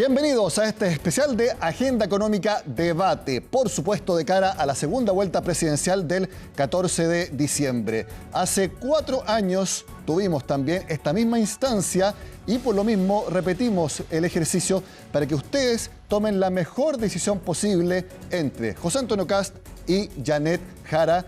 Bienvenidos a este especial de Agenda Económica Debate, por supuesto de cara a la segunda vuelta presidencial del 14 de diciembre. Hace 4 años tuvimos también esta misma instancia y por lo mismo repetimos el ejercicio para que ustedes tomen la mejor decisión posible entre José Antonio Kast y Janet Jara.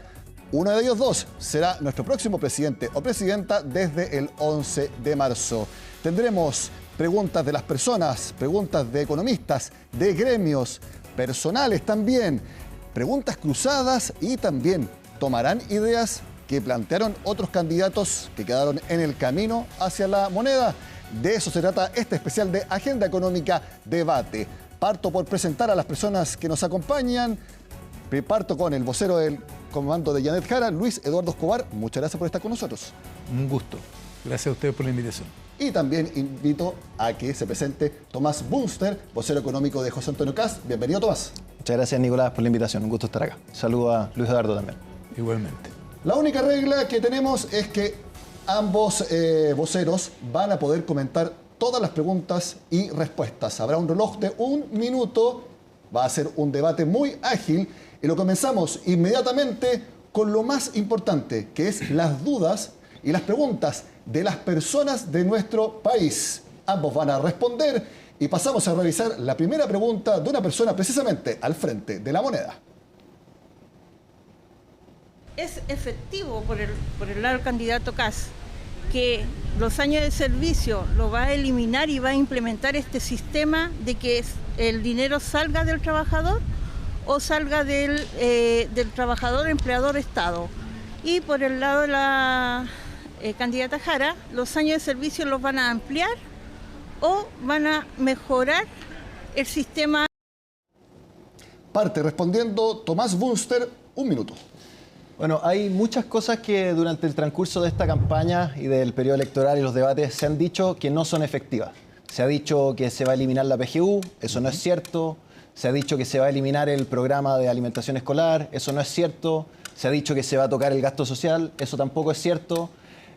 Uno de ellos dos será nuestro próximo presidente o presidenta desde el 11 de marzo. Tendremos preguntas de las personas, preguntas de economistas, de gremios, personales también, preguntas cruzadas y también tomarán ideas que plantearon otros candidatos que quedaron en el camino hacia la moneda. De eso se trata este especial de Agenda Económica Debate. Parto por presentar a las personas que nos acompañan. Parto con el vocero del comando de Janet Jara, Luis Eduardo Escobar. Muchas gracias por estar con nosotros. Un gusto. Gracias a ustedes por la invitación. Y también invito a que se presente Tomás Bunster, vocero económico de José Antonio Kast. Bienvenido, Tomás. Muchas gracias, Nicolás, por la invitación. Un gusto estar acá. Saludo a Luis Eduardo también. Igualmente. La única regla que tenemos es que ambos voceros van a poder comentar todas las preguntas y respuestas. Habrá un reloj de 1 minuto. Va a ser un debate muy ágil y lo comenzamos inmediatamente con lo más importante, que es las dudas y las preguntas de las personas de nuestro país. Ambos van a responder y pasamos a revisar la primera pregunta de una persona precisamente al frente de la moneda. ¿Es efectivo por el lado del candidato Kast que los años de servicio lo va a eliminar y va a implementar este sistema de que el dinero salga del trabajador o salga del trabajador, empleador, Estado? Y por el lado de la candidata Jara, ¿los años de servicio los van a ampliar o van a mejorar el sistema? Parte respondiendo Tomás Bunster, 1 minuto. Bueno, hay muchas cosas que durante el transcurso de esta campaña y del periodo electoral y los debates se han dicho que no son efectivas. Se ha dicho que se va a eliminar la PGU, eso no es cierto. Se ha dicho que se va a eliminar el programa de alimentación escolar, eso no es cierto. Se ha dicho que se va a tocar el gasto social, eso tampoco es cierto.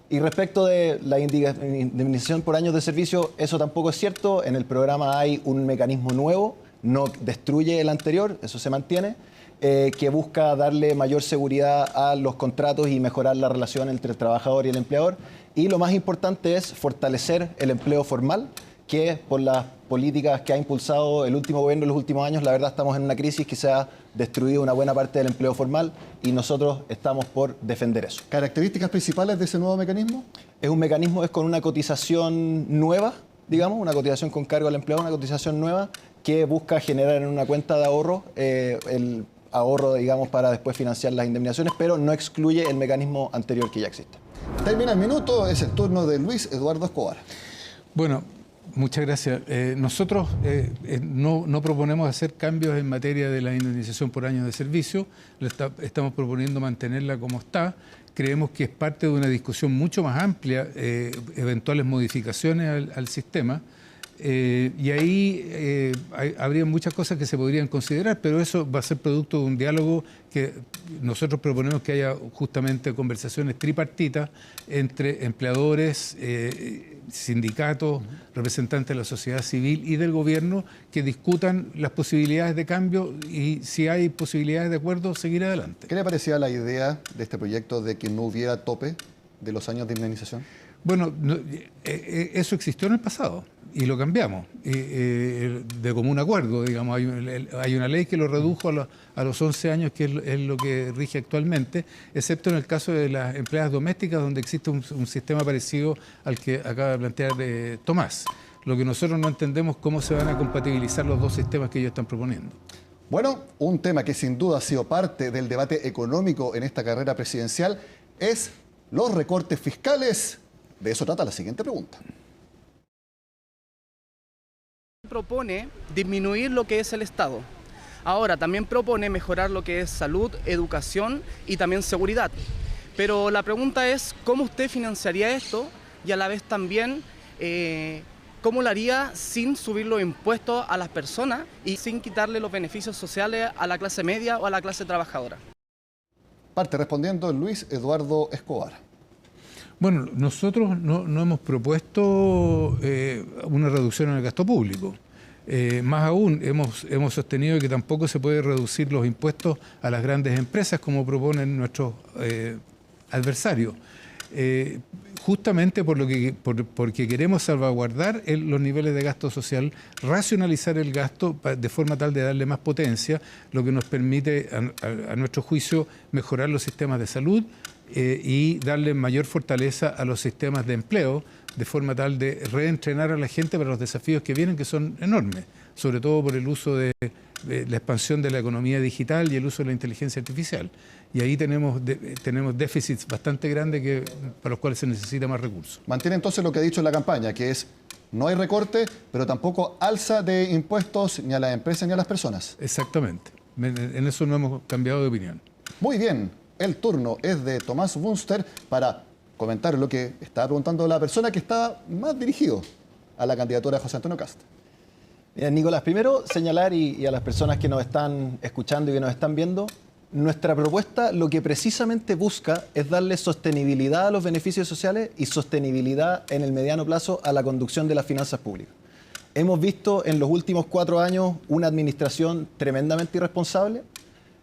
Y respecto de la indemnización por años de servicio, eso tampoco es cierto. En el programa hay un mecanismo nuevo, no destruye el anterior, eso se mantiene, que busca darle mayor seguridad a los contratos y mejorar la relación entre el trabajador y el empleador. Y lo más importante es fortalecer el empleo formal, que por las políticas que ha impulsado el último gobierno en los últimos años, la verdad estamos en una crisis que se ha destruido una buena parte del empleo formal y nosotros estamos por defender eso. ¿Características principales de ese nuevo mecanismo? Es un mecanismo, es con una cotización nueva, digamos, una cotización con cargo al empleado, una cotización nueva que busca generar en una cuenta de ahorro el ahorro, digamos, para después financiar las indemnizaciones, pero no excluye el mecanismo anterior que ya existe. Termina el minuto, es el turno de Luis Eduardo Escobar. Bueno, muchas gracias. Nosotros no proponemos hacer cambios en materia de la indemnización por años de servicio. Estamos proponiendo mantenerla como está. Creemos que es parte de una discusión mucho más amplia, eventuales modificaciones al sistema. Y ahí habría muchas cosas que se podrían considerar, pero eso va a ser producto de un diálogo que nosotros proponemos que haya justamente conversaciones tripartitas entre empleadores, sindicatos, representantes de la sociedad civil y del gobierno que discutan las posibilidades de cambio y si hay posibilidades de acuerdo, seguir adelante. ¿Qué le parecía la idea de este proyecto de que no hubiera tope de los años de indemnización? Bueno, eso existió en el pasado y lo cambiamos de común acuerdo, digamos. Hay una ley que lo redujo a los 11 años, que es lo que rige actualmente, excepto en el caso de las empleadas domésticas, donde existe un sistema parecido al que acaba de plantear Tomás. Lo que nosotros no entendemos cómo se van a compatibilizar los dos sistemas que ellos están proponiendo. Bueno, un tema que sin duda ha sido parte del debate económico en esta carrera presidencial es los recortes fiscales. De eso trata la siguiente pregunta. Propone disminuir lo que es el Estado. Ahora, también propone mejorar lo que es salud, educación y también seguridad. Pero la pregunta es, ¿cómo usted financiaría esto? Y a la vez también, ¿cómo lo haría sin subir los impuestos a las personas y sin quitarle los beneficios sociales a la clase media o a la clase trabajadora? Parte respondiendo Luis Eduardo Escobar. Bueno, nosotros no hemos propuesto una reducción en el gasto público. Más aún, hemos sostenido que tampoco se puede reducir los impuestos a las grandes empresas como proponen nuestros adversarios. Justamente porque queremos salvaguardar los niveles de gasto social, racionalizar el gasto de forma tal de darle más potencia, lo que nos permite, a nuestro juicio, mejorar los sistemas de salud y darle mayor fortaleza a los sistemas de empleo, de forma tal de reentrenar a la gente para los desafíos que vienen, que son enormes, sobre todo por el uso de la expansión de la economía digital y el uso de la inteligencia artificial. Y ahí tenemos déficits bastante grandes para los cuales se necesita más recursos. Mantiene entonces lo que ha dicho en la campaña, que es no hay recorte, pero tampoco alza de impuestos ni a las empresas ni a las personas. Exactamente. En eso no hemos cambiado de opinión. Muy bien, el turno es de Tomás Bunster para comentar lo que estaba preguntando la persona que está más dirigido a la candidatura de José Antonio Kast. Bien, Nicolás, primero señalar y a las personas que nos están escuchando y que nos están viendo, nuestra propuesta lo que precisamente busca es darle sostenibilidad a los beneficios sociales y sostenibilidad en el mediano plazo a la conducción de las finanzas públicas. Hemos visto en los últimos 4 años una administración tremendamente irresponsable.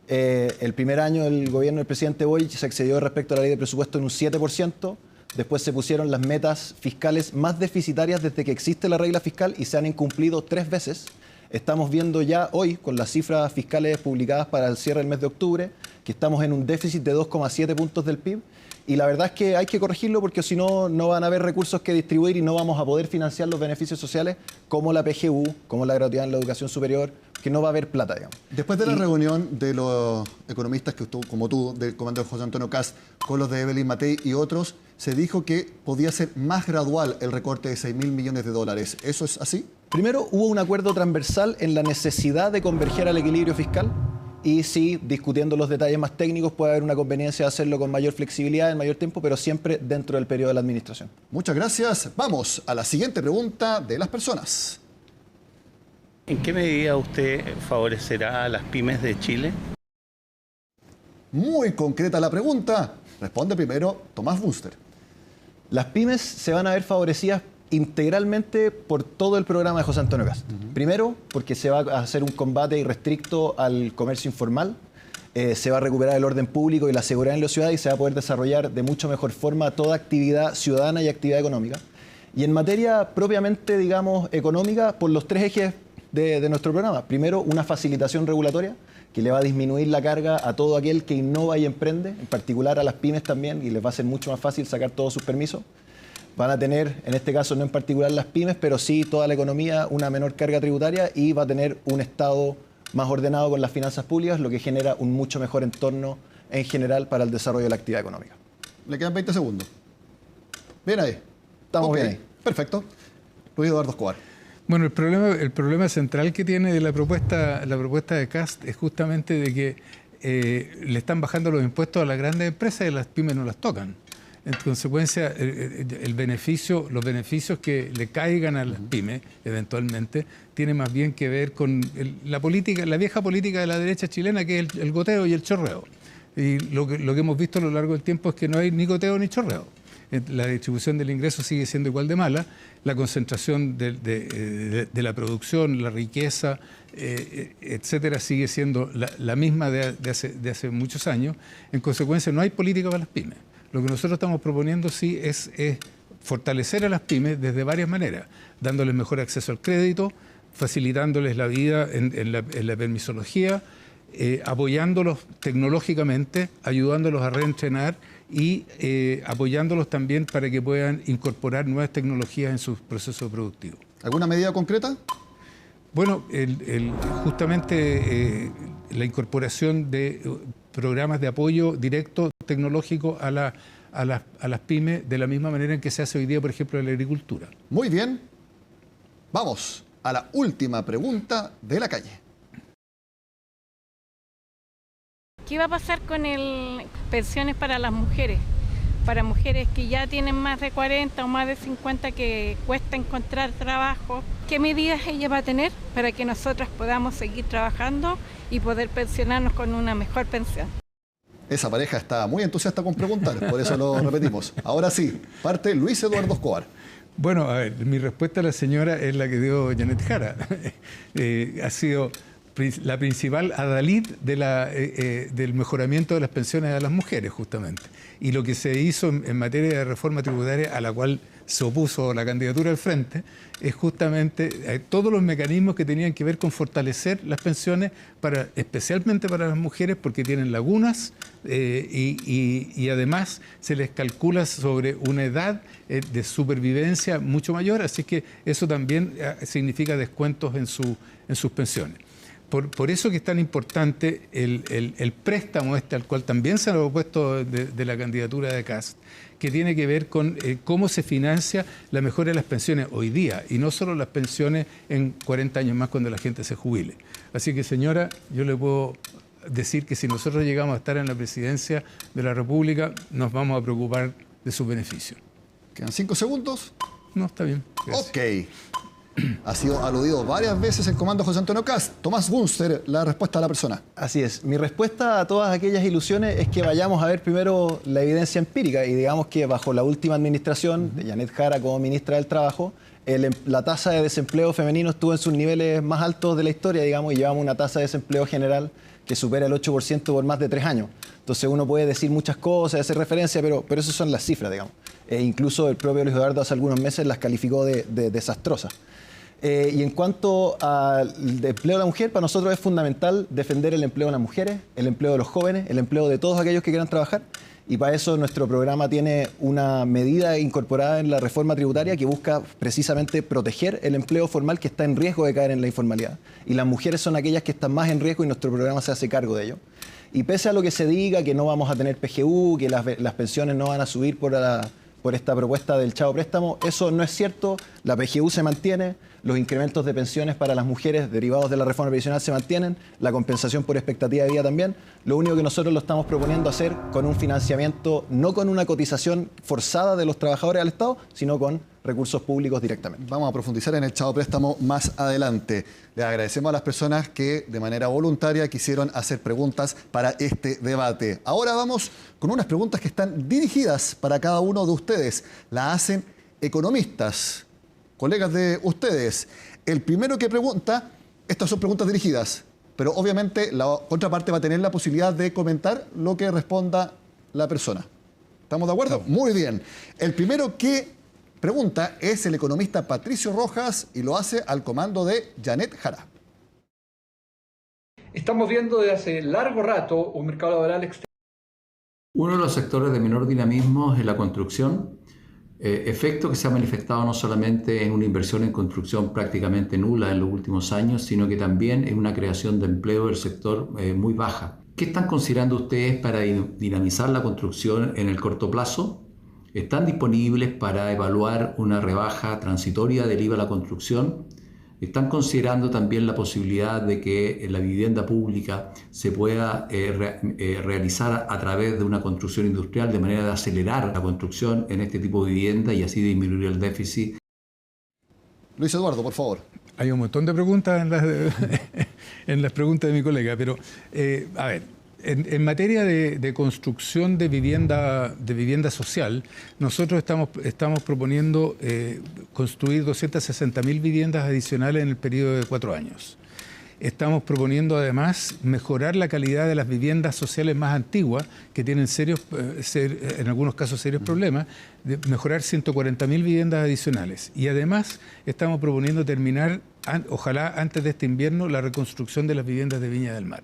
El primer año del gobierno del presidente Boric se excedió respecto a la ley de presupuesto en un 7%. Después se pusieron las metas fiscales más deficitarias desde que existe la regla fiscal y se han incumplido 3 veces. Estamos viendo ya hoy, con las cifras fiscales publicadas para el cierre del mes de octubre, que estamos en un déficit de 2,7 puntos del PIB. Y la verdad es que hay que corregirlo porque si no, no van a haber recursos que distribuir y no vamos a poder financiar los beneficios sociales como la PGU, como la gratuidad en la educación superior, que no va a haber plata, digamos. Después de la reunión de los economistas que estuvo, como tú, del comandante José Antonio Kast, con los de Evelyn Matei y otros, se dijo que podía ser más gradual el recorte de 6.000 millones de dólares. ¿Eso es así? Primero, hubo un acuerdo transversal en la necesidad de converger al equilibrio fiscal. Y sí, discutiendo los detalles más técnicos, puede haber una conveniencia de hacerlo con mayor flexibilidad, en mayor tiempo, pero siempre dentro del periodo de la administración. Muchas gracias. Vamos a la siguiente pregunta de las personas. ¿En qué medida usted favorecerá a las pymes de Chile? Muy concreta la pregunta. Responde primero Tomás Bunster. Las pymes se van a ver favorecidas integralmente por todo el programa de José Antonio Kast. Primero, porque se va a hacer un combate irrestricto al comercio informal, se va a recuperar el orden público y la seguridad en la ciudad y se va a poder desarrollar de mucho mejor forma toda actividad ciudadana y actividad económica. Y en materia propiamente, digamos, económica, por los 3 ejes de nuestro programa. Primero, una facilitación regulatoria que le va a disminuir la carga a todo aquel que innova y emprende, en particular a las pymes también, y les va a ser mucho más fácil sacar todos sus permisos. Van a tener, en este caso no en particular las pymes, pero sí toda la economía, una menor carga tributaria y va a tener un Estado más ordenado con las finanzas públicas, lo que genera un mucho mejor entorno en general para el desarrollo de la actividad económica. Le quedan 20 segundos. Bien ahí. Estamos bien ahí. Perfecto. Luis Eduardo Escobar. Bueno, el problema central que tiene la propuesta de Kast es justamente de que le están bajando los impuestos a las grandes empresas y las pymes no las tocan. En consecuencia, los beneficios que le caigan a las pymes, eventualmente, tiene más bien que ver con la vieja política de la derecha chilena, que es el goteo y el chorreo. Y lo que hemos visto a lo largo del tiempo es que no hay ni goteo ni chorreo. La distribución del ingreso sigue siendo igual de mala, la concentración de la producción, la riqueza, etcétera, sigue siendo la misma de hace muchos años. En consecuencia, no hay política para las pymes. Lo que nosotros estamos proponiendo sí es fortalecer a las pymes desde varias maneras, dándoles mejor acceso al crédito, facilitándoles la vida en la permisología, apoyándolos tecnológicamente, ayudándolos a reentrenar y apoyándolos también para que puedan incorporar nuevas tecnologías en sus procesos productivos. ¿Alguna medida concreta? Bueno, justamente la incorporación de programas de apoyo directo tecnológico a las pymes, de la misma manera en que se hace hoy día, por ejemplo, en la agricultura. Muy bien. Vamos a la última pregunta de la calle. ¿Qué va a pasar con pensiones para las mujeres? Para mujeres que ya tienen más de 40 o más de 50 que cuesta encontrar trabajo. ¿Qué medidas ella va a tener para que nosotras podamos seguir trabajando y poder pensionarnos con una mejor pensión? Esa pareja está muy entusiasta con preguntar, por eso lo repetimos. Ahora sí, parte Luis Eduardo Escobar. Bueno, a ver, mi respuesta a la señora es la que dio Janet Jara. Ha sido la principal adalid del mejoramiento de las pensiones a las mujeres, justamente. Y lo que se hizo en materia de reforma tributaria, a la cual se opuso la candidatura al Frente, es justamente todos los mecanismos que tenían que ver con fortalecer las pensiones, especialmente para las mujeres, porque tienen lagunas y además se les calcula sobre una edad de supervivencia mucho mayor, así que eso también significa descuentos en sus pensiones. Por eso que es tan importante el préstamo al cual también se ha opuesto de la candidatura de Kast, que tiene que ver con cómo se financia la mejora de las pensiones hoy día y no solo las pensiones en 40 años más cuando la gente se jubile. Así que, señora, yo le puedo decir que si nosotros llegamos a estar en la presidencia de la República, nos vamos a preocupar de sus beneficios. ¿Quedan 5 segundos? No, está bien. Gracias. Ok. Ha sido aludido varias veces el comando José Antonio Kast. Tomás Bunster, la respuesta a la persona. Así es. Mi respuesta a todas aquellas ilusiones es que vayamos a ver primero la evidencia empírica y digamos que bajo la última administración de Janet Jara como ministra del Trabajo, la tasa de desempleo femenino estuvo en sus niveles más altos de la historia, digamos, y llevamos una tasa de desempleo general que supera el 8% por más de 3 años. Entonces uno puede decir muchas cosas, hacer referencia, pero esas son las cifras, digamos. Incluso el propio Luis Eduardo hace algunos meses las calificó de desastrosas. Y en cuanto al empleo de la mujer, para nosotros es fundamental defender el empleo de las mujeres, el empleo de los jóvenes, el empleo de todos aquellos que quieran trabajar. Y para eso nuestro programa tiene una medida incorporada en la reforma tributaria que busca precisamente proteger el empleo formal que está en riesgo de caer en la informalidad. Y las mujeres son aquellas que están más en riesgo y nuestro programa se hace cargo de ello. Y pese a lo que se diga, que no vamos a tener PGU, que las pensiones no van a subir por esta propuesta del Chavo Préstamo, eso no es cierto. La PGU se mantiene, los incrementos de pensiones para las mujeres derivados de la reforma previsional se mantienen, la compensación por expectativa de vida también. Lo único que nosotros lo estamos proponiendo hacer con un financiamiento, no con una cotización forzada de los trabajadores al Estado, sino con recursos públicos directamente. Vamos a profundizar en el Chavo Préstamo más adelante. Les agradecemos a las personas que de manera voluntaria quisieron hacer preguntas para este debate. Ahora vamos con unas preguntas que están dirigidas para cada uno de ustedes. La hacen economistas, colegas de ustedes. El primero que pregunta, estas son preguntas dirigidas, pero obviamente la contraparte va a tener la posibilidad de comentar lo que responda la persona. ¿Estamos de acuerdo? Muy bien. El primero que pregunta es el economista Patricio Rojas y lo hace al comando de Janet Jara. Estamos viendo desde hace largo rato un mercado laboral externo. Uno de los sectores de menor dinamismo es la construcción, efecto que se ha manifestado no solamente en una inversión en construcción prácticamente nula en los últimos años, sino que también en una creación de empleo del sector muy baja. ¿Qué están considerando ustedes para dinamizar la construcción en el corto plazo? ¿Están disponibles para evaluar una rebaja transitoria del IVA a la construcción? ¿Están considerando también la posibilidad de que la vivienda pública se pueda realizar a través de una construcción industrial de manera de acelerar la construcción en este tipo de vivienda y así disminuir el déficit? Luis Eduardo, por favor. Hay un montón de preguntas en las preguntas de mi colega, pero a ver. En materia de construcción de vivienda social, nosotros estamos proponiendo construir 260.000 viviendas adicionales en el periodo de 4 años. Estamos proponiendo además mejorar la calidad de las viviendas sociales más antiguas, que tienen en algunos casos serios problemas, de mejorar 140.000 viviendas adicionales. Y además estamos proponiendo terminar, ojalá antes de este invierno, la reconstrucción de las viviendas de Viña del Mar.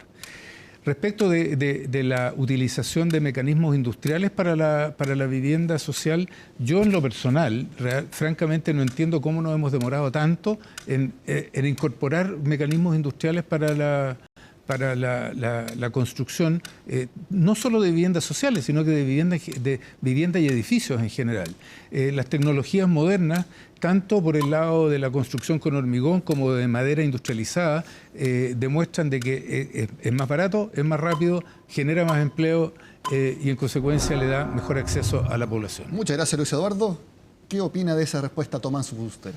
Respecto de la utilización de mecanismos industriales para la vivienda social, yo en lo personal, francamente no entiendo cómo nos hemos demorado tanto en incorporar mecanismos industriales para la construcción, no solo de viviendas sociales, sino que de vivienda y edificios en general. Las tecnologías modernas, tanto por el lado de la construcción con hormigón como de madera industrializada, demuestran de que es más barato, es más rápido, genera más empleo y en consecuencia le da mejor acceso a la población. Muchas gracias, Luis Eduardo. ¿Qué opina de esa respuesta Tomás Bunster?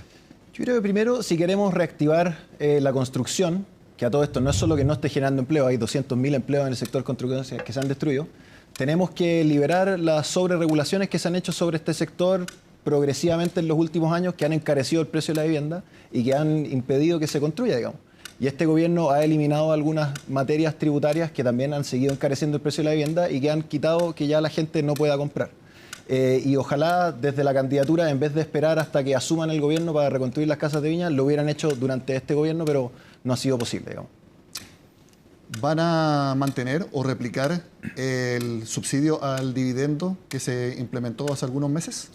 Yo creo que primero, si queremos reactivar la construcción, que a todo esto no es solo que no esté generando empleo, hay 200.000 empleos en el sector construcción que se han destruido, tenemos que liberar las sobreregulaciones que se han hecho sobre este sector progresivamente en los últimos años que han encarecido el precio de la vivienda y que han impedido que se construya, digamos. Y este gobierno ha eliminado algunas materias tributarias que también han seguido encareciendo el precio de la vivienda y que han quitado que ya la gente no pueda comprar. Y ojalá desde la candidatura, en vez de esperar hasta que asuman el gobierno para reconstruir las casas de Viña, lo hubieran hecho durante este gobierno, pero no ha sido posible, digamos. ¿Van a mantener o replicar el subsidio al dividendo que se implementó hace algunos meses?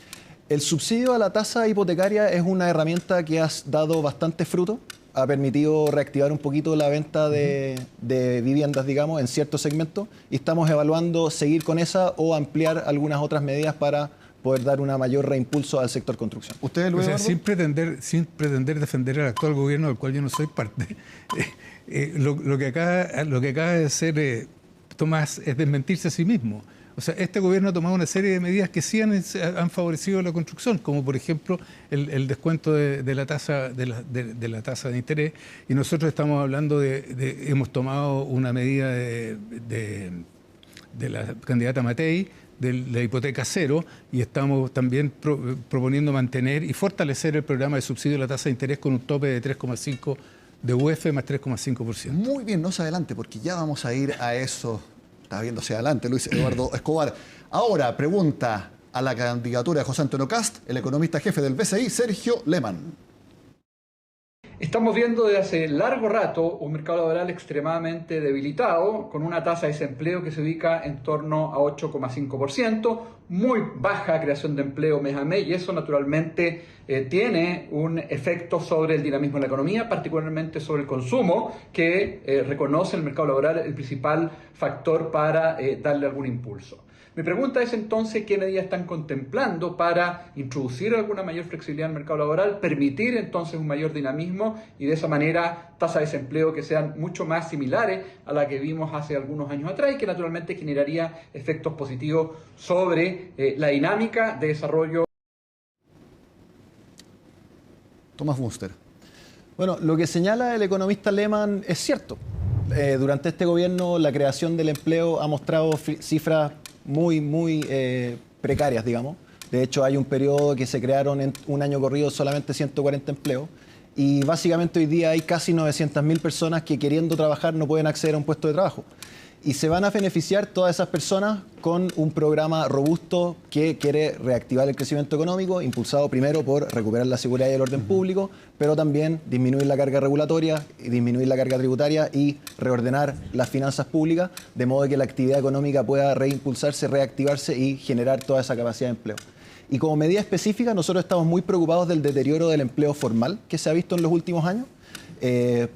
El subsidio a la tasa hipotecaria es una herramienta que ha dado bastante fruto. Ha permitido reactivar un poquito la venta de viviendas, digamos, en ciertos segmentos. Y estamos evaluando seguir con esa o ampliar algunas otras medidas para poder dar una mayor reimpulso al sector construcción. ¿Ustedes, Luis Eduardo? Sin pretender defender al actual gobierno del cual yo no soy parte, lo que acaba de hacer Tomás es desmentirse a sí mismo. O sea, este gobierno ha tomado una serie de medidas que sí han favorecido la construcción, como por ejemplo el descuento de la tasa la tasa de interés, y nosotros estamos hablando hemos tomado una medida de la candidata Matei, de la hipoteca cero, y estamos también proponiendo mantener y fortalecer el programa de subsidio de la tasa de interés con un tope de 3,5 de UF más 3,5%. Muy bien, no se adelante, porque ya vamos a ir a eso. Está viéndose adelante Luis Eduardo Escobar. Ahora pregunta a la candidatura de José Antonio Kast, el economista jefe del BCI, Sergio Lehmann. Estamos viendo desde hace largo rato un mercado laboral extremadamente debilitado, con una tasa de desempleo que se ubica en torno a 8,5%, muy baja creación de empleo mes a mes, y eso naturalmente tiene un efecto sobre el dinamismo de la economía, particularmente sobre el consumo, que reconoce el mercado laboral el principal factor para darle algún impulso. Mi pregunta es entonces, ¿qué medidas están contemplando para introducir alguna mayor flexibilidad en el mercado laboral, permitir entonces un mayor dinamismo y de esa manera tasas de desempleo que sean mucho más similares a la que vimos hace algunos años atrás y que naturalmente generaría efectos positivos sobre la dinámica de desarrollo? Tomás Bunster. Bueno, lo que señala el economista Lehmann es cierto. Durante este gobierno la creación del empleo ha mostrado cifras muy precarias, digamos. De hecho, hay un periodo que se crearon en un año corrido solamente 140 empleos y básicamente hoy día hay casi 900.000 personas que queriendo trabajar no pueden acceder a un puesto de trabajo. Y se van a beneficiar todas esas personas con un programa robusto que quiere reactivar el crecimiento económico, impulsado primero por recuperar la seguridad y el orden público, pero también disminuir la carga regulatoria, disminuir la carga tributaria y reordenar las finanzas públicas, de modo que la actividad económica pueda reimpulsarse, reactivarse y generar toda esa capacidad de empleo. Y como medida específica, nosotros estamos muy preocupados del deterioro del empleo formal que se ha visto en los últimos años.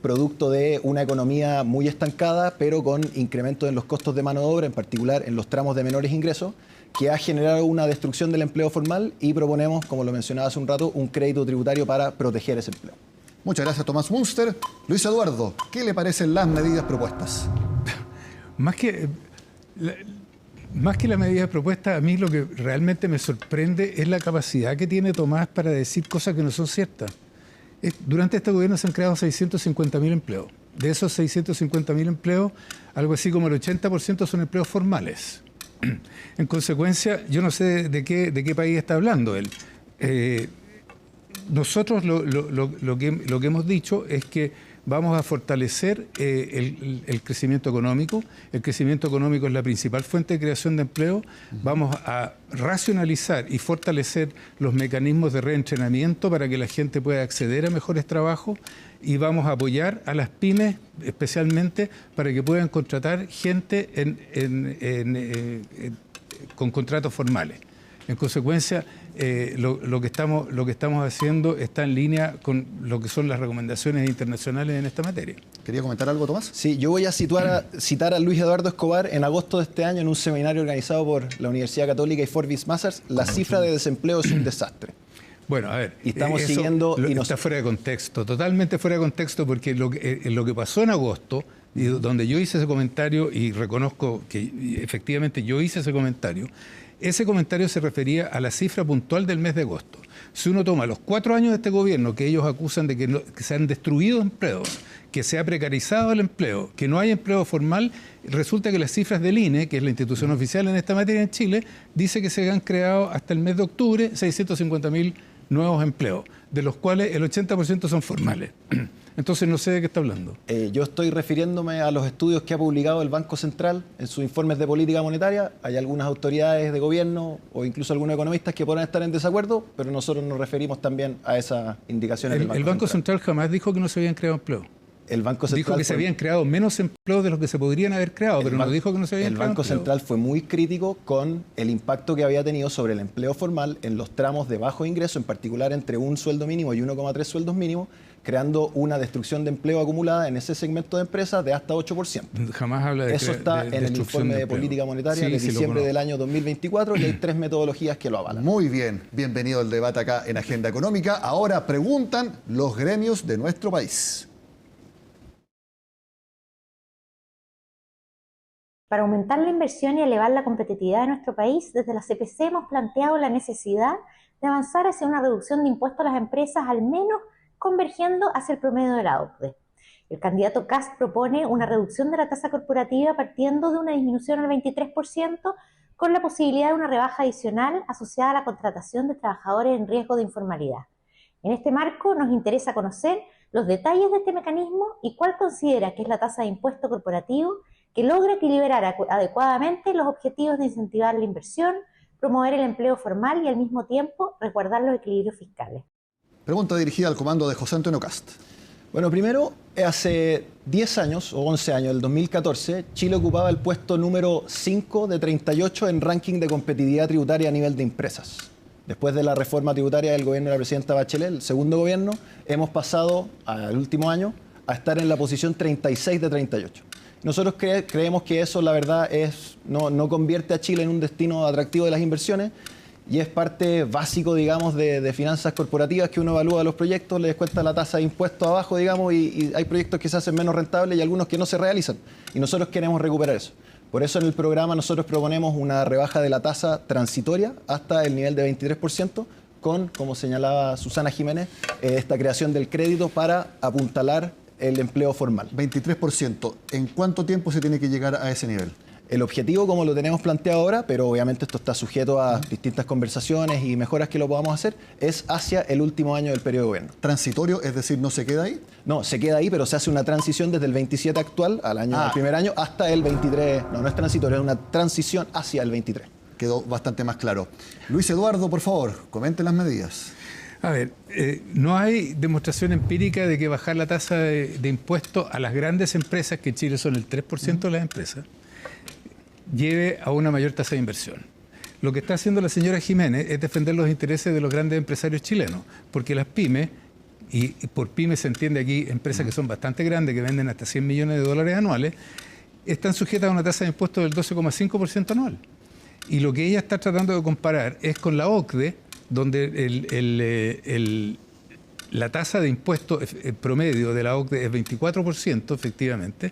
Producto de una economía muy estancada, pero con incrementos en los costos de mano de obra, en particular en los tramos de menores ingresos, que ha generado una destrucción del empleo formal y proponemos, como lo mencionaba hace un rato, un crédito tributario para proteger ese empleo. Muchas gracias, Tomás Bunster. Luis Eduardo, ¿qué le parecen las medidas propuestas? Más que la medida propuesta, a mí lo que realmente me sorprende es la capacidad que tiene Tomás para decir cosas que no son ciertas. Durante este gobierno se han creado 650.000 empleos. De esos 650.000 empleos, algo así como el 80% son empleos formales. En consecuencia, yo no sé de qué país está hablando él. Nosotros lo que hemos dicho es que vamos a fortalecer el crecimiento económico. El crecimiento económico es la principal fuente de creación de empleo. Vamos a racionalizar y fortalecer los mecanismos de reentrenamiento para que la gente pueda acceder a mejores trabajos y vamos a apoyar a las pymes especialmente para que puedan contratar gente con contratos formales. En consecuencia, lo que estamos haciendo está en línea con lo que son las recomendaciones internacionales en esta materia. ¿Quería comentar algo, Tomás? Sí, yo voy a citar a Luis Eduardo Escobar en agosto de este año en un seminario organizado por la Universidad Católica y Forbes Masters. La cifra de desempleo es un desastre. Bueno, a ver, y estamos siguiendo... Está fuera de contexto, totalmente fuera de contexto, porque lo que pasó en agosto, y donde yo hice ese comentario, y reconozco que efectivamente yo hice ese comentario se refería a la cifra puntual del mes de agosto. Si uno toma los 4 años de este gobierno, que ellos acusan de que se han destruido empleos, que se ha precarizado el empleo, que no hay empleo formal, resulta que las cifras del INE, que es la institución oficial en esta materia en Chile, dice que se han creado hasta el mes de octubre 650.000 nuevos empleos, de los cuales el 80% son formales. Entonces no sé de qué está hablando. Yo estoy refiriéndome a los estudios que ha publicado el Banco Central en sus informes de política monetaria. Hay algunas autoridades de gobierno o incluso algunos economistas que podrán estar en desacuerdo, pero nosotros nos referimos también a esas indicaciones del Banco Central. El Banco Central jamás dijo que no se habían creado empleos. El Banco Central dijo que se habían creado menos empleos de los que se podrían haber creado, pero no dijo que no se habían creado. El Banco Central fue muy crítico con el impacto que había tenido sobre el empleo formal en los tramos de bajo ingreso, en particular entre un sueldo mínimo y 1,3 sueldos mínimos, creando una destrucción de empleo acumulada en ese segmento de empresas de hasta 8%. Jamás habla de eso está en el informe de política monetaria de diciembre del año 2024 y hay 3 metodologías que lo avalan. Muy bien, bienvenido al debate acá en Agenda Económica. Ahora preguntan los gremios de nuestro país. Para aumentar la inversión y elevar la competitividad de nuestro país, desde la CPC hemos planteado la necesidad de avanzar hacia una reducción de impuestos a las empresas, al menos convergiendo hacia el promedio de la OCDE. El candidato Kast propone una reducción de la tasa corporativa partiendo de una disminución al 23%, con la posibilidad de una rebaja adicional asociada a la contratación de trabajadores en riesgo de informalidad. En este marco nos interesa conocer los detalles de este mecanismo y cuál considera que es la tasa de impuesto corporativo que logra equilibrar adecuadamente los objetivos de incentivar la inversión, promover el empleo formal y al mismo tiempo resguardar los equilibrios fiscales. Pregunta dirigida al comando de José Antonio Kast. Bueno, primero, hace 10 años o 11 años, el 2014, Chile ocupaba el puesto número 5 de 38 en ranking de competitividad tributaria a nivel de empresas. Después de la reforma tributaria del gobierno de la presidenta Bachelet, el segundo gobierno, hemos pasado al último año a estar en la posición 36 de 38. Nosotros creemos que eso, la verdad, no convierte a Chile en un destino atractivo de las inversiones y es parte básico, digamos, de finanzas corporativas que uno evalúa los proyectos, le descuenta la tasa de impuestos abajo, digamos, y hay proyectos que se hacen menos rentables y algunos que no se realizan. Y nosotros queremos recuperar eso. Por eso en el programa nosotros proponemos una rebaja de la tasa transitoria hasta el nivel de 23%, con, como señalaba Susana Jiménez, esta creación del crédito para apuntalar el empleo formal. 23%. ¿En cuánto tiempo se tiene que llegar a ese nivel? El objetivo, como lo tenemos planteado ahora, pero obviamente esto está sujeto a distintas conversaciones y mejoras que lo podamos hacer, es hacia el último año del periodo de gobierno. ¿Transitorio? Es decir, ¿no se queda ahí? No, se queda ahí, pero se hace una transición desde el 27 actual al primer año hasta el 23. No es transitorio, es una transición hacia el 23. Quedó bastante más claro. Luis Eduardo, por favor, comente las medidas. A ver, no hay demostración empírica de que bajar la tasa de impuestos a las grandes empresas, que en Chile son el 3% de las empresas, lleve a una mayor tasa de inversión. Lo que está haciendo la señora Jiménez es defender los intereses de los grandes empresarios chilenos, porque las pymes, y por pymes se entiende aquí empresas que son bastante grandes, que venden hasta 100 millones de dólares anuales, están sujetas a una tasa de impuestos del 12,5% anual. Y lo que ella está tratando de comparar es con la OCDE, donde la tasa de impuesto promedio de la OCDE es 24%, efectivamente,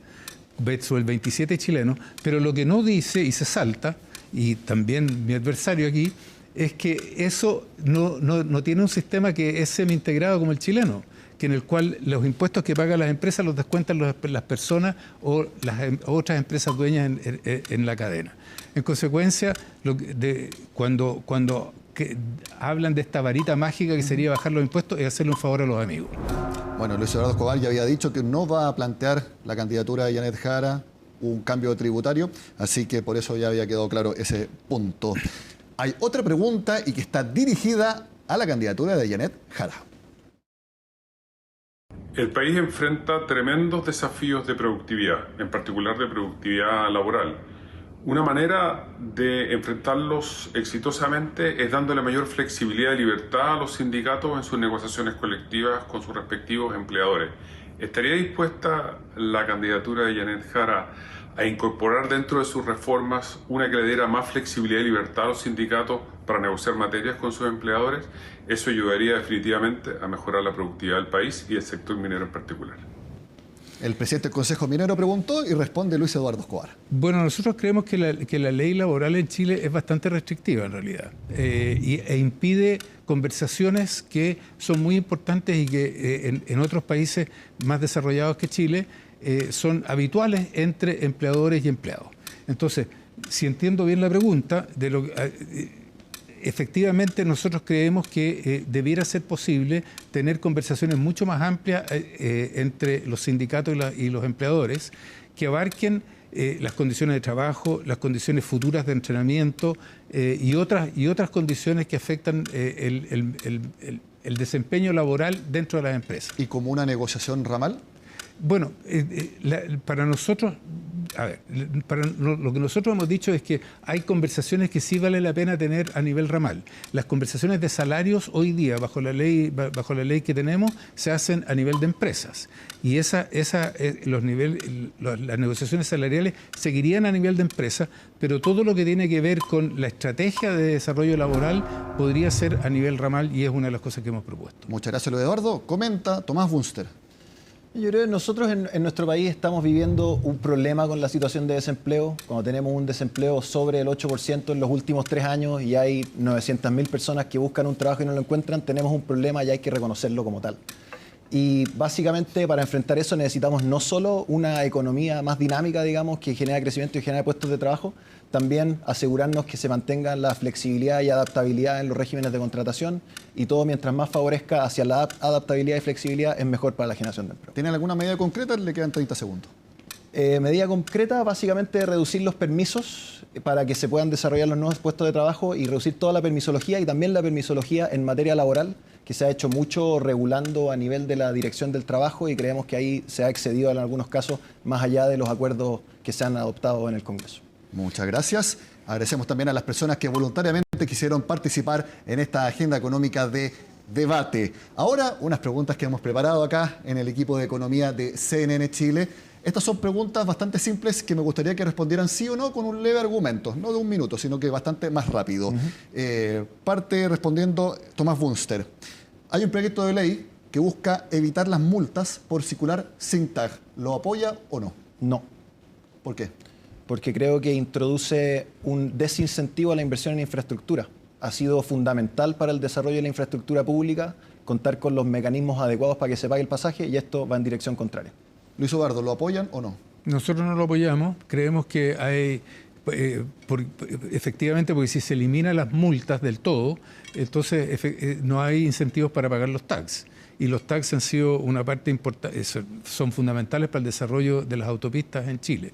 versus el 27% chileno, pero lo que no dice y se salta, y también mi adversario aquí, es que eso no tiene un sistema que es semi-integrado como el chileno, que en el cual los impuestos que pagan las empresas los descuentan las personas o las otras empresas dueñas en la cadena. En consecuencia, cuando hablan de esta varita mágica que sería bajar los impuestos, es hacerle un favor a los amigos. Bueno, Luis Eduardo Escobar ya había dicho que no va a plantear la candidatura de Janet Jara un cambio tributario, así que por eso ya había quedado claro ese punto. Hay otra pregunta y que está dirigida a la candidatura de Janet Jara. El país enfrenta tremendos desafíos de productividad, en particular de productividad laboral. Una manera de enfrentarlos exitosamente es dándole mayor flexibilidad y libertad a los sindicatos en sus negociaciones colectivas con sus respectivos empleadores. ¿Estaría dispuesta la candidatura de Janet Jara a incorporar dentro de sus reformas una que le diera más flexibilidad y libertad a los sindicatos para negociar materias con sus empleadores? Eso ayudaría definitivamente a mejorar la productividad del país y del sector minero en particular. El presidente del Consejo Minero preguntó y responde Luis Eduardo Escobar. Bueno, nosotros creemos que la ley laboral en Chile es bastante restrictiva en realidad e impide conversaciones que son muy importantes y que en otros países más desarrollados que Chile son habituales entre empleadores y empleados. Entonces, si entiendo bien la pregunta, efectivamente nosotros creemos que debiera ser posible tener conversaciones mucho más amplias entre los sindicatos y los empleadores que abarquen las condiciones de trabajo, las condiciones futuras de entrenamiento y otras condiciones que afectan el desempeño laboral dentro de las empresas. ¿Y como una negociación ramal? Bueno, para nosotros, lo que nosotros hemos dicho es que hay conversaciones que sí vale la pena tener a nivel ramal. Las conversaciones de salarios hoy día, bajo la ley que tenemos, se hacen a nivel de empresas. Y las negociaciones salariales seguirían a nivel de empresa, pero todo lo que tiene que ver con la estrategia de desarrollo laboral podría ser a nivel ramal y es una de las cosas que hemos propuesto. Muchas gracias, Luis Eduardo. Comenta Tomás Bunster. Yo creo que nosotros en nuestro país estamos viviendo un problema con la situación de desempleo. Cuando tenemos un desempleo sobre el 8% en los últimos 3 años y hay 900.000 personas que buscan un trabajo y no lo encuentran, tenemos un problema y hay que reconocerlo como tal. Y básicamente para enfrentar eso necesitamos no solo una economía más dinámica, digamos, que genera crecimiento y genera puestos de trabajo, también asegurarnos que se mantenga la flexibilidad y adaptabilidad en los regímenes de contratación y todo mientras más favorezca hacia la adaptabilidad y flexibilidad es mejor para la generación de empleo. ¿Tienen alguna medida concreta? Le quedan 30 segundos. Medida concreta, básicamente reducir los permisos para que se puedan desarrollar los nuevos puestos de trabajo y reducir toda la permisología y también la permisología en materia laboral, que se ha hecho mucho regulando a nivel de la dirección del trabajo y creemos que ahí se ha excedido en algunos casos más allá de los acuerdos que se han adoptado en el Congreso. Muchas gracias. Agradecemos también a las personas que voluntariamente quisieron participar en esta agenda económica de debate. Ahora, unas preguntas que hemos preparado acá en el equipo de economía de CNN Chile. Estas son preguntas bastante simples que me gustaría que respondieran sí o no con un leve argumento, no de 1 minuto, sino que bastante más rápido. Parte respondiendo Tomás Bunster. Hay un proyecto de ley que busca evitar las multas por circular sin tag. ¿Lo apoya o no? No. ¿Por qué? Porque creo que introduce un desincentivo a la inversión en infraestructura. Ha sido fundamental para el desarrollo de la infraestructura pública contar con los mecanismos adecuados para que se pague el pasaje y esto va en dirección contraria. Luis Eduardo, ¿lo apoyan o no? Nosotros no lo apoyamos. Creemos que hay, efectivamente, porque si se eliminan las multas del todo, entonces no hay incentivos para pagar los tags. Y los tags han sido una parte importante, son fundamentales para el desarrollo de las autopistas en Chile.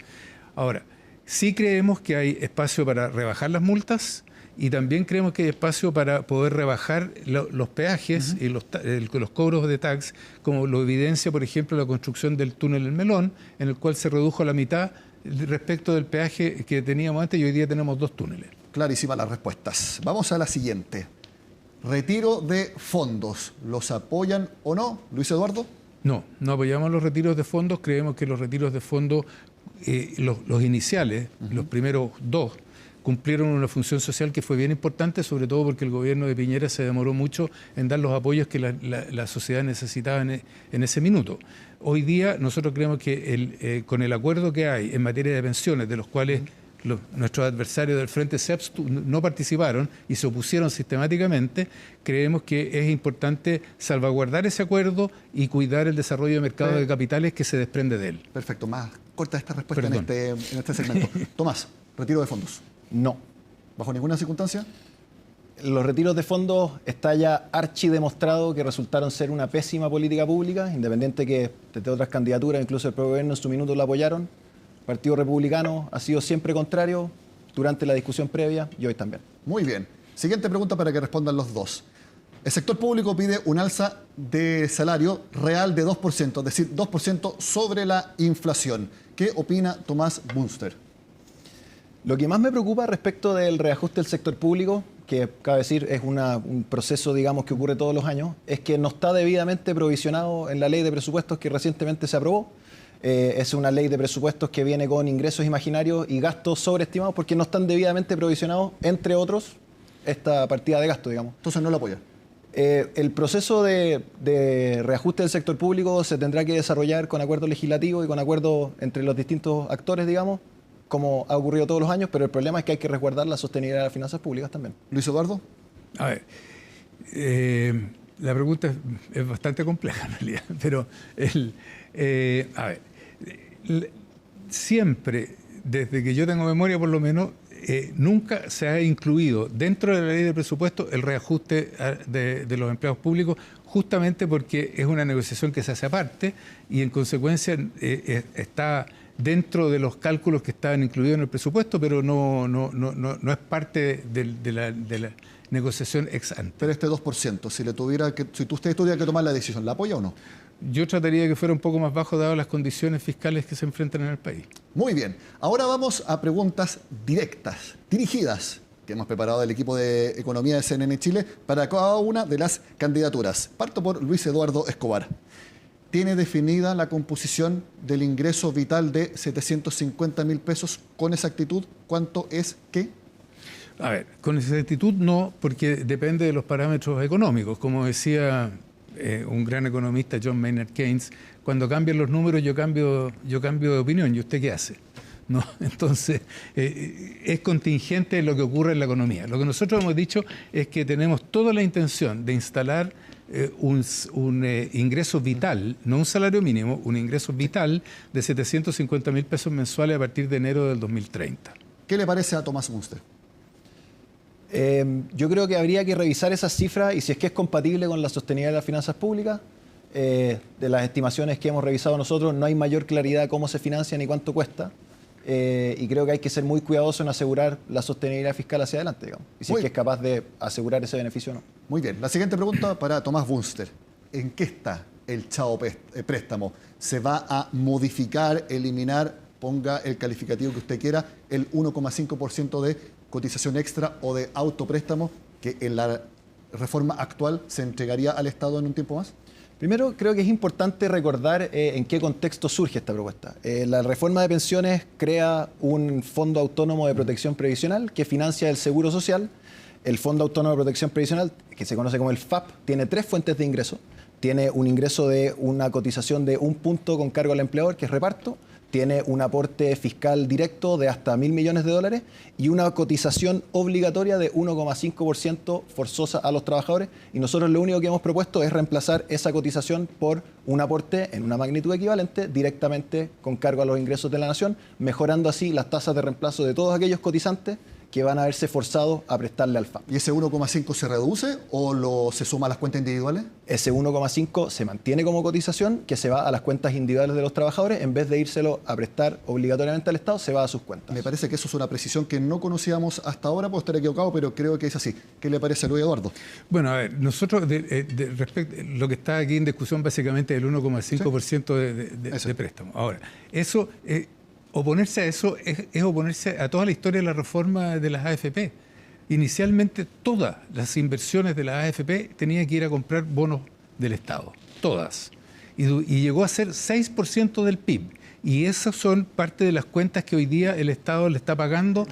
Ahora, sí creemos que hay espacio para rebajar las multas y también creemos que hay espacio para poder rebajar los peajes y los cobros de tags, como lo evidencia, por ejemplo, la construcción del túnel El Melón, en el cual se redujo a la mitad respecto del peaje que teníamos antes y hoy día tenemos 2 túneles. Clarísimas las respuestas. Vamos a la siguiente. Retiro de fondos. ¿Los apoyan o no, Luis Eduardo? No, no apoyamos los retiros de fondos. Creemos que los retiros de fondos, los iniciales, los primeros 2, cumplieron una función social que fue bien importante, sobre todo porque el gobierno de Piñera se demoró mucho en dar los apoyos que la sociedad necesitaba en ese minuto. Hoy día nosotros creemos que con el acuerdo que hay en materia de pensiones, de los cuales nuestros adversarios del Frente no participaron y se opusieron sistemáticamente, creemos que es importante salvaguardar ese acuerdo y cuidar el desarrollo de mercado de capitales que se desprende de él. Perfecto, más corta esta respuesta en este segmento. Tomás, retiro de fondos. No. ¿Bajo ninguna circunstancia? Los retiros de fondos está ya archidemostrado que resultaron ser una pésima política pública, independiente que desde otras candidaturas, incluso el propio gobierno en su minuto lo apoyaron. El Partido Republicano ha sido siempre contrario durante la discusión previa y hoy también. Muy bien. Siguiente pregunta para que respondan los dos. El sector público pide un alza de salario real de 2%, es decir, 2% sobre la inflación. ¿Qué opina Tomás Bunster? Lo que más me preocupa respecto del reajuste del sector público, que cabe decir es un proceso, digamos, que ocurre todos los años, es que no está debidamente provisionado en la ley de presupuestos que recientemente se aprobó. Es una ley de presupuestos que viene con ingresos imaginarios y gastos sobreestimados porque no están debidamente provisionados, entre otros, esta partida de gasto, digamos. Entonces no la apoya. El proceso de reajuste del sector público se tendrá que desarrollar con acuerdo legislativo y con acuerdo entre los distintos actores, digamos, como ha ocurrido todos los años, pero el problema es que hay que resguardar la sostenibilidad de las finanzas públicas también. Luis Eduardo. A ver, la pregunta es bastante compleja en realidad, pero siempre, desde que yo tengo memoria por lo menos, nunca se ha incluido dentro de la ley de presupuesto el reajuste de los empleados públicos, justamente porque es una negociación que se hace aparte y en consecuencia está dentro de los cálculos que estaban incluidos en el presupuesto, pero no es parte de la negociación ex ante. Pero este 2%, si usted tuviera que tomar la decisión, ¿la apoya o no? Yo trataría que fuera un poco más bajo dadas las condiciones fiscales que se enfrentan en el país. Muy bien. Ahora vamos a preguntas directas, dirigidas, que hemos preparado del equipo de Economía de CNN Chile para cada una de las candidaturas. Parto por Luis Eduardo Escobar. ¿Tiene definida la composición del ingreso vital de 750.000 pesos con exactitud? ¿Cuánto es qué? A ver, con exactitud no, porque depende de los parámetros económicos. Como decía un gran economista, John Maynard Keynes, cuando cambian los números yo cambio de opinión. ¿Y usted qué hace? ¿No? Entonces, es contingente lo que ocurre en la economía. Lo que nosotros hemos dicho es que tenemos toda la intención de instalar un ingreso vital, no un salario mínimo, un ingreso vital de 750.000 pesos mensuales a partir de enero del 2030. ¿Qué le parece a Tomás Munster? Yo creo que habría que revisar esas cifras y si es que es compatible con la sostenibilidad de las finanzas públicas. De las estimaciones que hemos revisado nosotros, no hay mayor claridad cómo se financia ni cuánto cuesta. Y creo que hay que ser muy cuidadoso en asegurar la sostenibilidad fiscal hacia adelante, digamos. Y si es que es capaz de asegurar ese beneficio o no. Muy bien. La siguiente pregunta para Tomás Munster. ¿En qué está el Chao préstamo? ¿Se va a modificar, eliminar, ponga el calificativo que usted quiera, el 1,5% de cotización extra o de autopréstamo que en la reforma actual se entregaría al Estado en un tiempo más? Primero, creo que es importante recordar en qué contexto surge esta propuesta. La reforma de pensiones crea un Fondo Autónomo de Protección Previsional que financia el Seguro Social. El Fondo Autónomo de Protección Previsional, que se conoce como el FAP, tiene 3 fuentes de ingreso. Tiene un ingreso de una cotización de 1 punto con cargo al empleador, que es reparto. Tiene un aporte fiscal directo de hasta $1.000 millones y una cotización obligatoria de 1,5% forzosa a los trabajadores. Y nosotros lo único que hemos propuesto es reemplazar esa cotización por un aporte en una magnitud equivalente directamente con cargo a los ingresos de la nación, mejorando así las tasas de reemplazo de todos aquellos cotizantes que van a verse forzados a prestarle al FAP. ¿Y ese 1,5 se reduce o se suma a las cuentas individuales? Ese 1,5 se mantiene como cotización que se va a las cuentas individuales de los trabajadores. En vez de írselo a prestar obligatoriamente al Estado, se va a sus cuentas. Me parece que eso es una precisión que no conocíamos hasta ahora, puedo estar equivocado, pero creo que es así. ¿Qué le parece a Luis Eduardo? Bueno, a ver, nosotros respecto lo que está aquí en discusión básicamente es el 1,5% de préstamo. Ahora, eso... oponerse a eso es oponerse a toda la historia de la reforma de las AFP. Inicialmente todas las inversiones de las AFP tenían que ir a comprar bonos del Estado, todas. Y llegó a ser 6% del PIB. Y esas son parte de las cuentas que hoy día el Estado le está pagando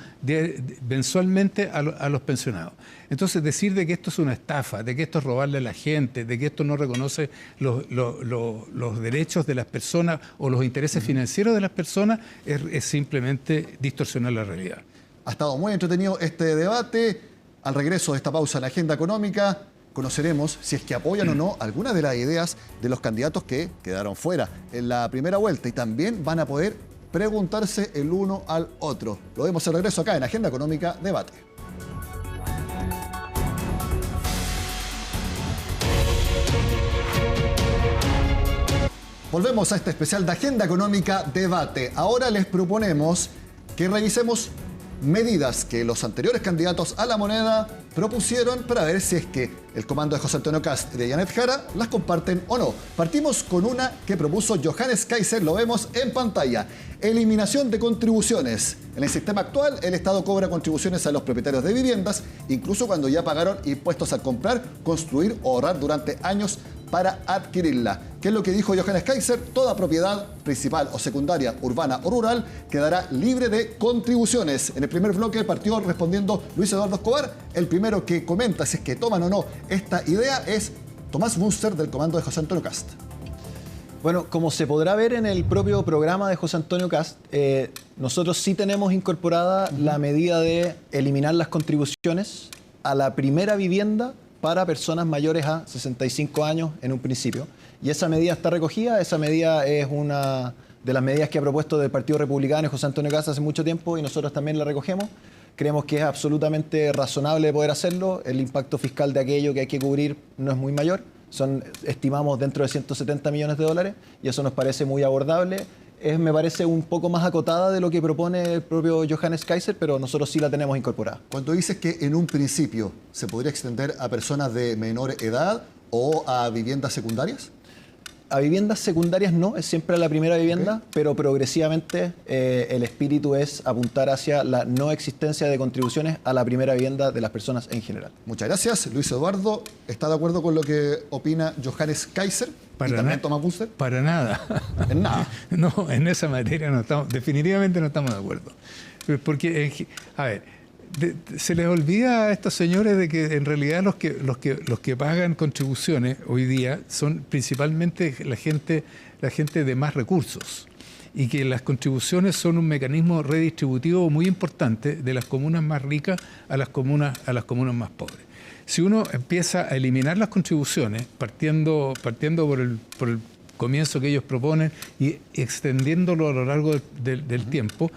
mensualmente a los pensionados. Entonces, decir de que esto es una estafa, de que esto es robarle a la gente, de que esto no reconoce los derechos de las personas o los intereses financieros de las personas, es simplemente distorsionar la realidad. Ha estado muy entretenido este debate. Al regreso de esta pausa en la agenda económica, conoceremos si es que apoyan o no algunas de las ideas de los candidatos que quedaron fuera en la primera vuelta y también van a poder preguntarse el uno al otro. Lo vemos al regreso acá en Agenda Económica Debate. Volvemos a este especial de Agenda Económica Debate. Ahora les proponemos que revisemos medidas que los anteriores candidatos a la moneda propusieron para ver si es que el comando de José Antonio Kast y de Janet Jara las comparten o no. Partimos con una que propuso Johannes Kaiser, lo vemos en pantalla. Eliminación de contribuciones. En el sistema actual, el Estado cobra contribuciones a los propietarios de viviendas, incluso cuando ya pagaron impuestos al comprar, construir o ahorrar durante años para adquirirla. ¿Qué es lo que dijo Johannes Kaiser? Toda propiedad principal o secundaria, urbana o rural, quedará libre de contribuciones. En el primer bloque partió respondiendo Luis Eduardo Escobar. El primero que comenta si es que toman o no esta idea es Tomás Munster, del comando de José Antonio Kast. Bueno, como se podrá ver en el propio programa de José Antonio Kast, nosotros sí tenemos incorporada la medida de eliminar las contribuciones a la primera vivienda para personas mayores a 65 años en un principio. Y esa medida está recogida, esa medida es una de las medidas que ha propuesto del Partido Republicano y José Antonio Kast hace mucho tiempo y nosotros también la recogemos. Creemos que es absolutamente razonable poder hacerlo, el impacto fiscal de aquello que hay que cubrir no es muy mayor. Estimamos dentro de 170 millones de dólares y eso nos parece muy abordable. Me parece un poco más acotada de lo que propone el propio Johannes Kaiser, pero nosotros sí la tenemos incorporada. Cuando dices que en un principio se podría extender a personas de menor edad o a viviendas secundarias. A viviendas secundarias no, es siempre a la primera vivienda, pero progresivamente el espíritu es apuntar hacia la no existencia de contribuciones a la primera vivienda de las personas en general. Muchas gracias. Luis Eduardo, ¿está de acuerdo con lo que opina Johannes Kaiser? ¿Y también Tomás Munster? Para nada. ¿En nada? No, en esa materia no estamos, definitivamente no estamos de acuerdo. Porque, a ver, se les olvida a estos señores de que en realidad los que pagan contribuciones hoy día son principalmente la gente de más recursos y que las contribuciones son un mecanismo redistributivo muy importante de las comunas más ricas a las comunas más pobres. Si uno empieza a eliminar las contribuciones partiendo por el comienzo que ellos proponen y extendiéndolo a lo largo del tiempo,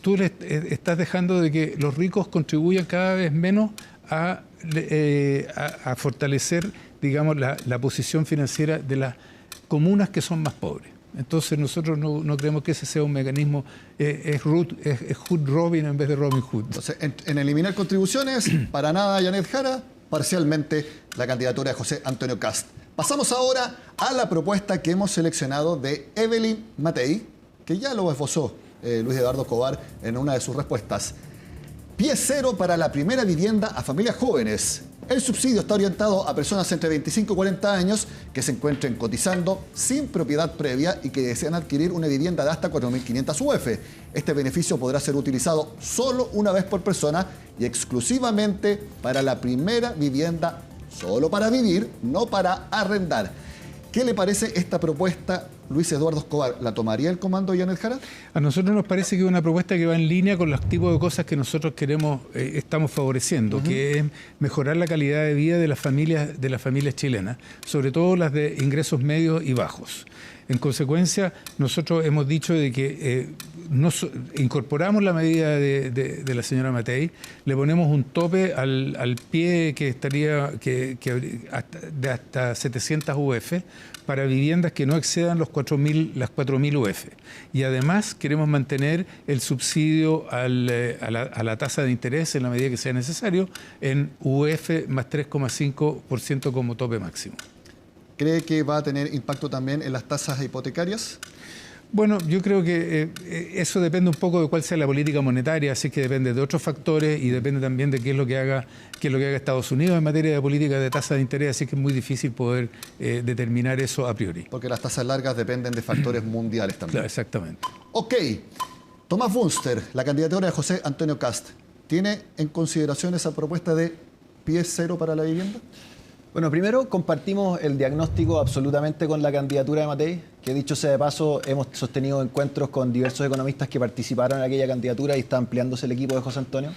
tú le estás dejando de que los ricos contribuyan cada vez menos a fortalecer, digamos, la posición financiera de las comunas que son más pobres. Entonces nosotros no creemos que ese sea un mecanismo, es Hood Robin en vez de Robin Hood. Entonces, en eliminar contribuciones, para nada Janet Jara, parcialmente la candidatura de José Antonio Kast. Pasamos ahora a la propuesta que hemos seleccionado de Evelyn Matei, que ya lo esbozó Luis Eduardo Escobar en una de sus respuestas. Pie cero para la primera vivienda a familias jóvenes. El subsidio está orientado a personas entre 25 y 40 años que se encuentren cotizando sin propiedad previa y que desean adquirir una vivienda de hasta 4.500 UF. Este beneficio podrá ser utilizado solo una vez por persona y exclusivamente para la primera vivienda, solo para vivir, no para arrendar. ¿Qué le parece esta propuesta, Luis Eduardo Escobar? ¿La tomaría el comando de Janet Jara? A nosotros nos parece que es una propuesta que va en línea con los tipos de cosas que nosotros estamos favoreciendo, que es mejorar la calidad de vida de las familias chilenas, sobre todo las de ingresos medios y bajos. En consecuencia, nosotros hemos dicho de que incorporamos la medida de la señora Matei, le ponemos un tope al pie que estaría de hasta 700 UF para viviendas que no excedan las 4.000 UF. Y además queremos mantener el subsidio a la tasa de interés en la medida que sea necesario en UF más 3,5% como tope máximo. ¿Cree que va a tener impacto también en las tasas hipotecarias? Bueno, yo creo que eso depende un poco de cuál sea la política monetaria, así que depende de otros factores y depende también de qué es lo que haga Estados Unidos en materia de política de tasa de interés, así que es muy difícil poder determinar eso a priori. Porque las tasas largas dependen de factores mundiales también. Claro, exactamente. Ok. Tomás Munster, la candidatura de José Antonio Kast, ¿tiene en consideración esa propuesta de pie cero para la vivienda? Bueno, primero compartimos el diagnóstico absolutamente con la candidatura de Matei, que dicho sea de paso, hemos sostenido encuentros con diversos economistas que participaron en aquella candidatura y está ampliándose el equipo de José Antonio.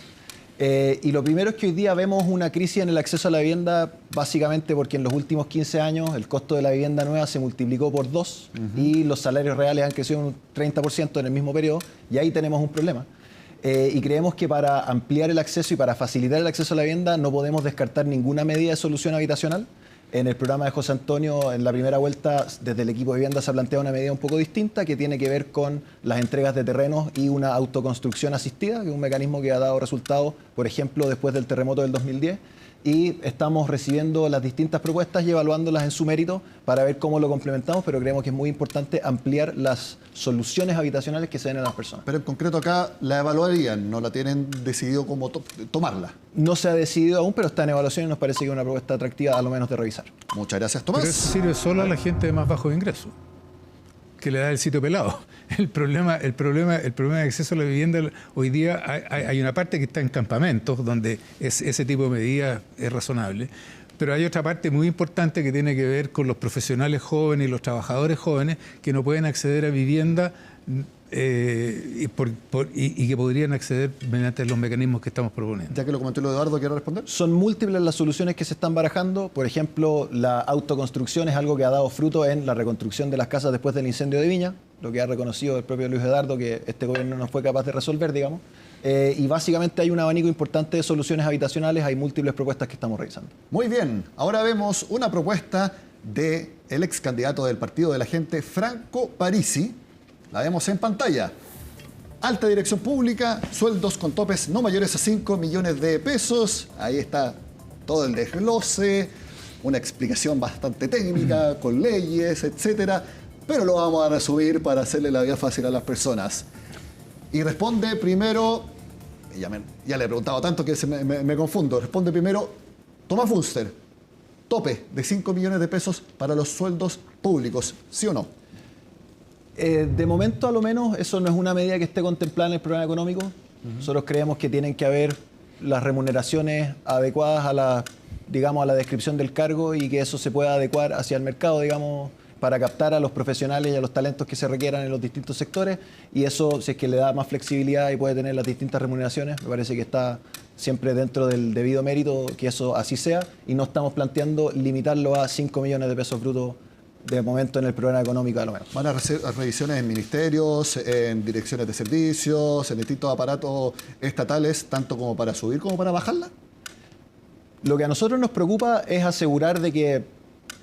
Y lo primero es que hoy día vemos una crisis en el acceso a la vivienda, básicamente porque en los últimos 15 años el costo de la vivienda nueva se multiplicó por 2 y los salarios reales han crecido un 30% en el mismo periodo, y ahí tenemos un problema. Y creemos que para ampliar el acceso y para facilitar el acceso a la vivienda no podemos descartar ninguna medida de solución habitacional. En el programa de José Antonio, en la primera vuelta, desde el equipo de vivienda se ha planteado una medida un poco distinta que tiene que ver con las entregas de terrenos y una autoconstrucción asistida, que es un mecanismo que ha dado resultados, por ejemplo, después del terremoto del 2010. y estamos recibiendo las distintas propuestas y evaluándolas en su mérito para ver cómo lo complementamos, pero creemos que es muy importante ampliar las soluciones habitacionales que se den a las personas. Pero en concreto acá la evaluarían, no la tienen decidido cómo tomarla. No se ha decidido aún, pero está en evaluación y nos parece que es una propuesta atractiva a lo menos de revisar. Muchas gracias, Tomás. Pero eso sirve solo a la gente de más bajos ingresos, que le da el sitio pelado. El problema de acceso a la vivienda, hoy día hay una parte que está en campamentos, donde ese tipo de medidas es razonable, pero hay otra parte muy importante que tiene que ver con los profesionales jóvenes y los trabajadores jóvenes que no pueden acceder a vivienda y que podrían acceder mediante los mecanismos que estamos proponiendo. Ya que lo comentó Eduardo, ¿quiere responder? Son múltiples las soluciones que se están barajando. Por ejemplo, la autoconstrucción es algo que ha dado fruto en la reconstrucción de las casas después del incendio de Viña, lo que ha reconocido el propio Luis Eduardo, que este gobierno no fue capaz de resolver, digamos. Y básicamente hay un abanico importante de soluciones habitacionales, hay múltiples propuestas que estamos revisando. Muy bien, ahora vemos una propuesta del ex candidato del Partido de la Gente, Franco Parisi. La vemos en pantalla. Alta dirección pública, sueldos con topes no mayores a 5 millones de pesos. Ahí está todo el desglose, una explicación bastante técnica, con leyes, etcétera. Pero lo vamos a resumir para hacerle la vida fácil a las personas. Y responde primero, ya le he preguntado tanto que me confundo. Responde primero Tomás Bunster. Tope de 5 millones de pesos para los sueldos públicos, ¿sí o no? De momento, a lo menos, eso no es una medida que esté contemplada en el programa económico. Nosotros creemos que tienen que haber las remuneraciones adecuadas a la descripción del cargo y que eso se pueda adecuar hacia el mercado, digamos, para captar a los profesionales y a los talentos que se requieran en los distintos sectores. Y eso, si es que le da más flexibilidad y puede tener las distintas remuneraciones, me parece que está siempre dentro del debido mérito que eso así sea. Y no estamos planteando limitarlo a 5 millones de pesos brutos de momento en el programa económico, a lo menos. ¿Van a hacer revisiones en ministerios, en direcciones de servicios, en distintos aparatos estatales, tanto como para subir como para bajarla? Lo que a nosotros nos preocupa es asegurar de que,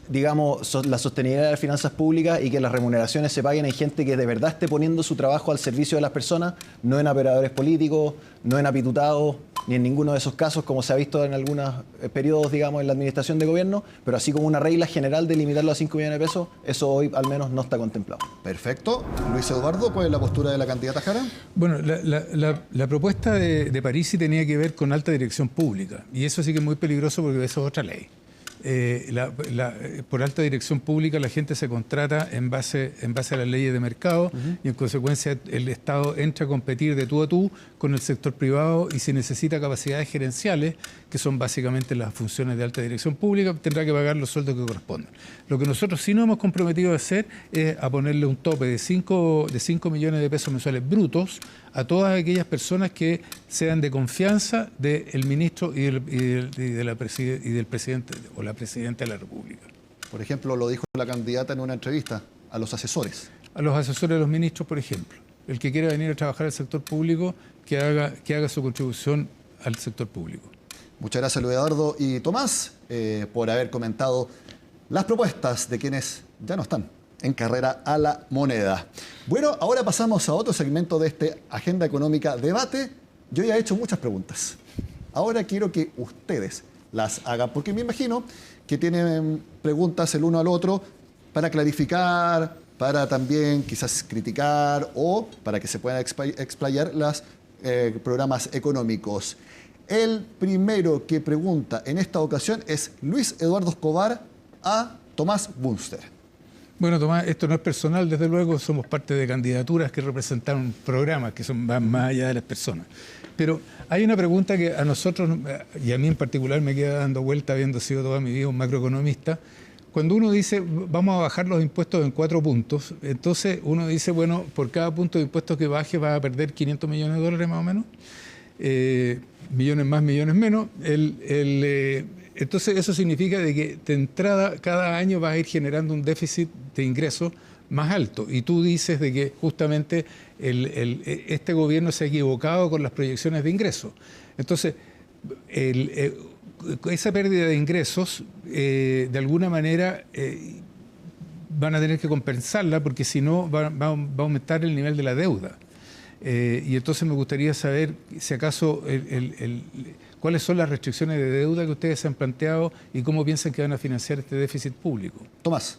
digamos, la sostenibilidad de las finanzas públicas y que las remuneraciones se paguen en gente que de verdad esté poniendo su trabajo al servicio de las personas, no en operadores políticos, no en apitutados, ni en ninguno de esos casos, como se ha visto en algunos periodos, digamos, en la administración de gobierno, pero así como una regla general de limitarlo a 5 millones de pesos, eso hoy al menos no está contemplado. Perfecto. Luis Eduardo, ¿cuál es la postura de la candidata Jara? Bueno, la propuesta de Parisi tenía que ver con alta dirección pública, y eso sí que es muy peligroso porque eso es otra ley. Por alta dirección pública la gente se contrata en base a las leyes de mercado y en consecuencia el Estado entra a competir de tú a tú con el sector privado y si necesita capacidades gerenciales, que son básicamente las funciones de alta dirección pública, tendrá que pagar los sueldos que corresponden. Lo que nosotros sí nos hemos comprometido a hacer es a ponerle un tope de 5 millones de pesos mensuales brutos a todas aquellas personas que sean de confianza del ministro y del presidente o la presidenta de la República. Por ejemplo, lo dijo la candidata en una entrevista, a los asesores. A los asesores de los ministros, por ejemplo. El que quiera venir a trabajar al sector público, que haga su contribución al sector público. Muchas gracias, Luis Eduardo y Tomás, por haber comentado las propuestas de quienes ya no están en carrera a la moneda. Bueno, ahora pasamos a otro segmento de este Agenda Económica Debate. Yo ya he hecho muchas preguntas. Ahora quiero que ustedes las hagan, porque me imagino que tienen preguntas el uno al otro para clarificar, para también quizás criticar o para que se puedan explayar los programas económicos. El primero que pregunta en esta ocasión es Luis Eduardo Escobar a Tomás Bunster. Bueno, Tomás, esto no es personal, desde luego, somos parte de candidaturas que representan programas que van más allá de las personas. Pero hay una pregunta que a nosotros, y a mí en particular, me queda dando vuelta, habiendo sido toda mi vida un macroeconomista. Cuando uno dice, vamos a bajar los impuestos en 4 puntos, entonces uno dice, bueno, por cada punto de impuestos que baje vas a perder 500 millones de dólares más o menos, millones más, millones menos. Entonces eso significa de que de entrada cada año vas a ir generando un déficit de ingresos más alto. Y tú dices de que justamente este gobierno se ha equivocado con las proyecciones de ingresos. Entonces, esa pérdida de ingresos, de alguna manera, van a tener que compensarla porque si no va a aumentar el nivel de la deuda. Y entonces me gustaría saber si acaso ¿Cuáles son las restricciones de deuda que ustedes se han planteado y cómo piensan que van a financiar este déficit público? Tomás.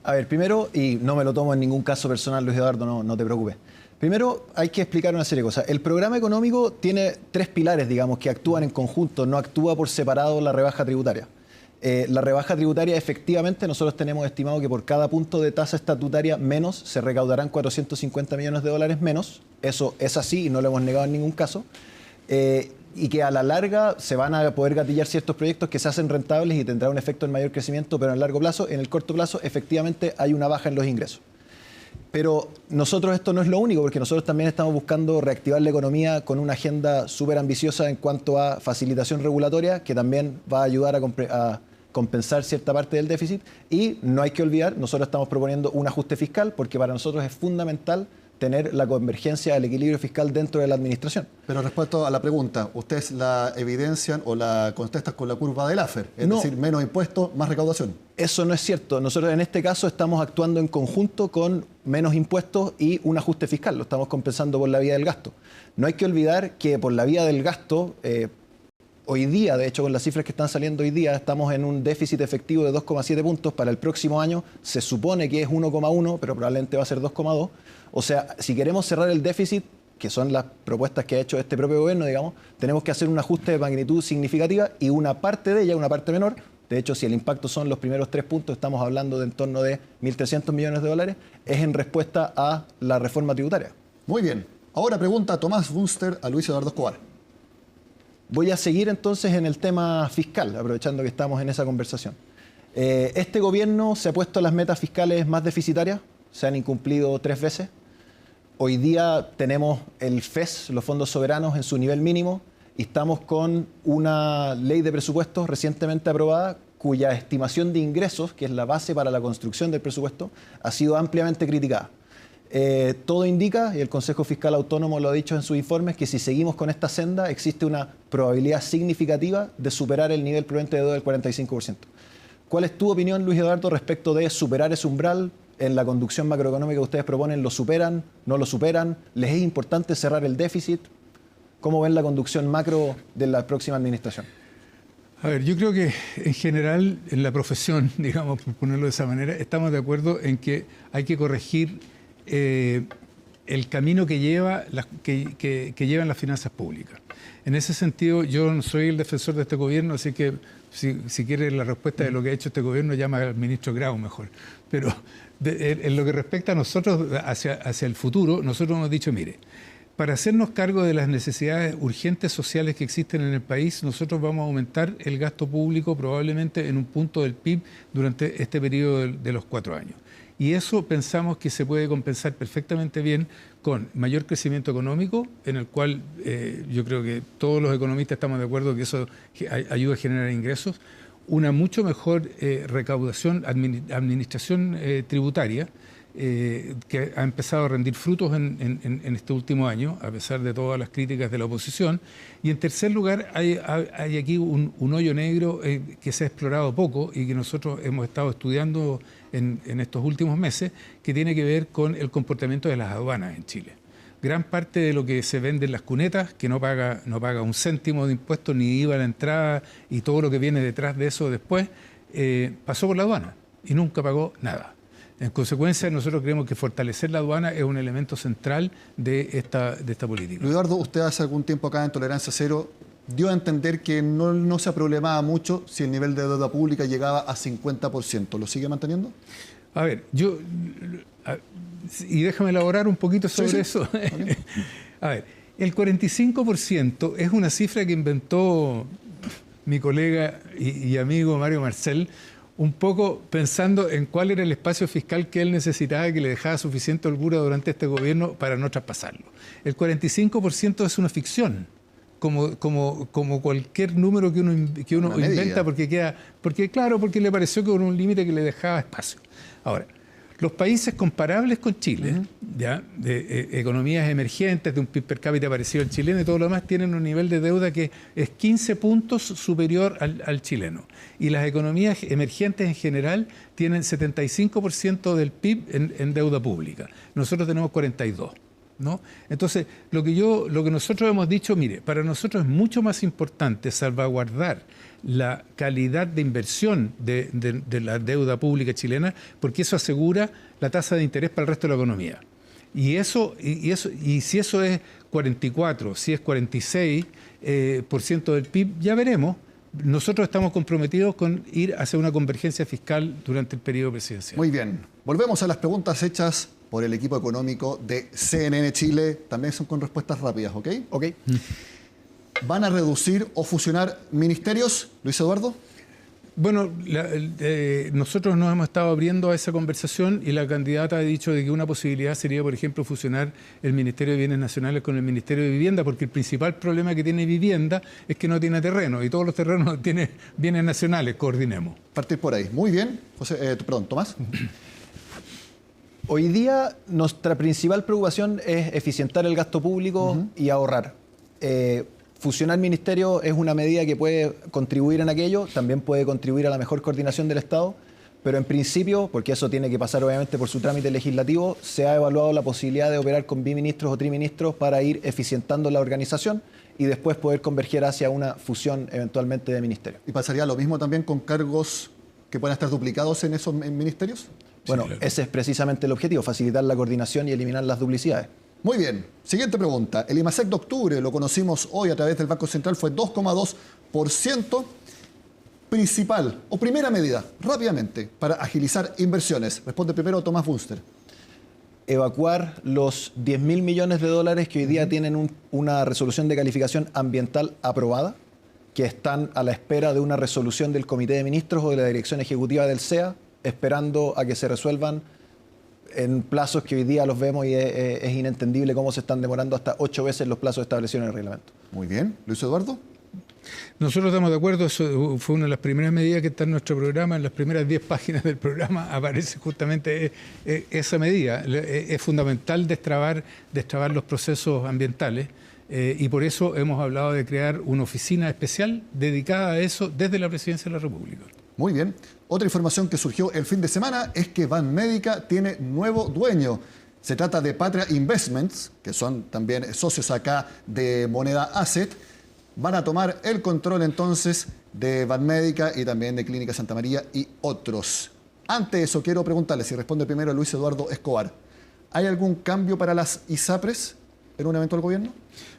A ver, primero, y no me lo tomo en ningún caso personal, Luis Eduardo, no te preocupes. Primero, hay que explicar una serie de cosas. El programa económico tiene 3 pilares, digamos, que actúan en conjunto, no actúa por separado la rebaja tributaria. La rebaja tributaria, efectivamente, nosotros tenemos estimado que por cada punto de tasa estatutaria menos se recaudarán 450 millones de dólares menos. Eso es así y no lo hemos negado en ningún caso. Y que a la larga se van a poder gatillar ciertos proyectos que se hacen rentables y tendrá un efecto en mayor crecimiento, pero en el largo plazo, en el corto plazo, efectivamente hay una baja en los ingresos. Pero nosotros esto no es lo único, porque nosotros también estamos buscando reactivar la economía con una agenda súper ambiciosa en cuanto a facilitación regulatoria, que también va a ayudar a compensar cierta parte del déficit. Y no hay que olvidar, nosotros estamos proponiendo un ajuste fiscal, porque para nosotros es fundamental tener la convergencia, el equilibrio fiscal dentro de la administración. Pero respecto a la pregunta, ¿ustedes la evidencian o la contestan con la curva del Laffer? Es decir, menos impuestos, más recaudación. Eso no es cierto. Nosotros en este caso estamos actuando en conjunto con menos impuestos y un ajuste fiscal. Lo estamos compensando por la vía del gasto. No hay que olvidar que por la vía del gasto, hoy día, de hecho con las cifras que están saliendo hoy día, estamos en un déficit efectivo de 2,7 puntos. Para el próximo año se supone que es 1,1, pero probablemente va a ser 2,2. O sea, si queremos cerrar el déficit, que son las propuestas que ha hecho este propio gobierno, digamos, tenemos que hacer un ajuste de magnitud significativa y una parte de ella, una parte menor. De hecho, si el impacto son los primeros 3 puntos, estamos hablando de en torno de 1.300 millones de dólares, es en respuesta a la reforma tributaria. Muy bien. Ahora pregunta Tomás Bunster a Luis Eduardo Escobar. Voy a seguir entonces en el tema fiscal, aprovechando que estamos en esa conversación. Este gobierno se ha puesto las metas fiscales más deficitarias, se han incumplido 3 veces. Hoy día tenemos el FES, los fondos soberanos, en su nivel mínimo, y estamos con una ley de presupuestos recientemente aprobada, cuya estimación de ingresos, que es la base para la construcción del presupuesto, ha sido ampliamente criticada. Todo indica, y el Consejo Fiscal Autónomo lo ha dicho en sus informes, que si seguimos con esta senda existe una probabilidad significativa de superar el nivel prudente de deuda del 45%. ¿Cuál es tu opinión, Luis Eduardo, respecto de superar ese umbral? En la conducción macroeconómica que ustedes proponen, ¿lo superan? ¿No lo superan? ¿Les es importante cerrar el déficit? ¿Cómo ven la conducción macro de la próxima administración? A ver, yo creo que en general en la profesión, digamos, por ponerlo de esa manera, estamos de acuerdo en que hay que corregir el camino que llevan las finanzas públicas. En ese sentido, yo no soy el defensor de este gobierno, así que si quiere la respuesta de lo que ha hecho este gobierno, llama al ministro Grau mejor. Pero en lo que respecta a nosotros, hacia el futuro, nosotros hemos dicho, mire, para hacernos cargo de las necesidades urgentes sociales que existen en el país, nosotros vamos a aumentar el gasto público probablemente en un punto del PIB durante este periodo de los 4 años. Y eso pensamos que se puede compensar perfectamente bien con mayor crecimiento económico, en el cual yo creo que todos los economistas estamos de acuerdo que eso ayuda a generar ingresos, una mucho mejor recaudación, administración tributaria, que ha empezado a rendir frutos en este último año, a pesar de todas las críticas de la oposición. Y en tercer lugar, hay aquí un hoyo negro que se ha explorado poco y que nosotros hemos estado estudiando en estos últimos meses, que tiene que ver con el comportamiento de las aduanas en Chile. Gran parte de lo que se vende en las cunetas, que no paga un céntimo de impuestos ni IVA a la entrada y todo lo que viene detrás de eso después, pasó por la aduana y nunca pagó nada. En consecuencia, nosotros creemos que fortalecer la aduana es un elemento central de esta política. Luis Eduardo, usted hace algún tiempo acá en Tolerancia Cero dio a entender que no se problemaba mucho si el nivel de deuda pública llegaba a 50%. ¿Lo sigue manteniendo? A ver, y déjame elaborar un poquito sobre eso. A ver, el 45% es una cifra que inventó mi colega y amigo Mario Marcel, un poco pensando en cuál era el espacio fiscal que él necesitaba, que le dejaba suficiente holgura durante este gobierno para no traspasarlo. El 45% es una ficción, como cualquier número que uno inventa porque le pareció que era un límite que le dejaba espacio. Ahora, los países comparables con Chile, ¿ya? De economías emergentes, de un PIB per cápita parecido al chileno y todo lo demás, tienen un nivel de deuda que es 15 puntos superior al chileno. Y las economías emergentes en general tienen 75% del PIB en deuda pública. Nosotros tenemos 42%. ¿no? Entonces, lo que nosotros hemos dicho, mire, para nosotros es mucho más importante salvaguardar la calidad de inversión de la deuda pública chilena, porque eso asegura la tasa de interés para el resto de la economía. Y si eso es 44, si es 46% del PIB, ya veremos. Nosotros estamos comprometidos con ir hacia una convergencia fiscal durante el periodo presidencial. Muy bien. Volvemos a las preguntas hechas por el equipo económico de CNN Chile. También son con respuestas rápidas, ¿ok? Ok. ¿Van a reducir o fusionar ministerios, Luis Eduardo? Bueno, nosotros nos hemos estado abriendo a esa conversación y la candidata ha dicho de que una posibilidad sería, por ejemplo, fusionar el Ministerio de Bienes Nacionales con el Ministerio de Vivienda, porque el principal problema que tiene Vivienda es que no tiene terreno y todos los terrenos tienen bienes nacionales. Coordinemos. Partir por ahí. Muy bien. Tomás. Hoy día nuestra principal preocupación es eficientar el gasto público y ahorrar. Fusionar ministerios es una medida que puede contribuir en aquello, también puede contribuir a la mejor coordinación del Estado, pero en principio, porque eso tiene que pasar obviamente por su trámite legislativo, se ha evaluado la posibilidad de operar con biministros o triministros para ir eficientando la organización y después poder converger hacia una fusión eventualmente de ministerios. ¿Y pasaría lo mismo también con cargos que puedan estar duplicados en esos ministerios? Bueno, sí, claro. Ese es precisamente el objetivo, facilitar la coordinación y eliminar las duplicidades. Muy bien. Siguiente pregunta. El IMASEC de octubre, lo conocimos hoy a través del Banco Central, fue 2,2%. Principal o primera medida, rápidamente, para agilizar inversiones. Responde primero Tomás Bunster. Evacuar los 10.000 millones de dólares que hoy día tienen una resolución de calificación ambiental aprobada, que están a la espera de una resolución del Comité de Ministros o de la Dirección Ejecutiva del CEA, esperando a que se resuelvan en plazos que hoy día los vemos y es inentendible cómo se están demorando hasta 8 veces los plazos establecidos en el reglamento. Muy bien. Luis Eduardo. Nosotros estamos de acuerdo, eso fue una de las primeras medidas que está en nuestro programa, en las primeras 10 páginas del programa aparece justamente esa medida. Es fundamental destrabar los procesos ambientales y por eso hemos hablado de crear una oficina especial dedicada a eso desde la Presidencia de la República. Muy bien. Otra información que surgió el fin de semana es que Banmédica tiene nuevo dueño. Se trata de Patria Investments, que son también socios acá de Moneda Asset. Van a tomar el control entonces de Banmédica y también de Clínica Santa María y otros. Ante eso, quiero preguntarle, si responde primero Luis Eduardo Escobar, ¿hay algún cambio para las ISAPRES en un eventual gobierno?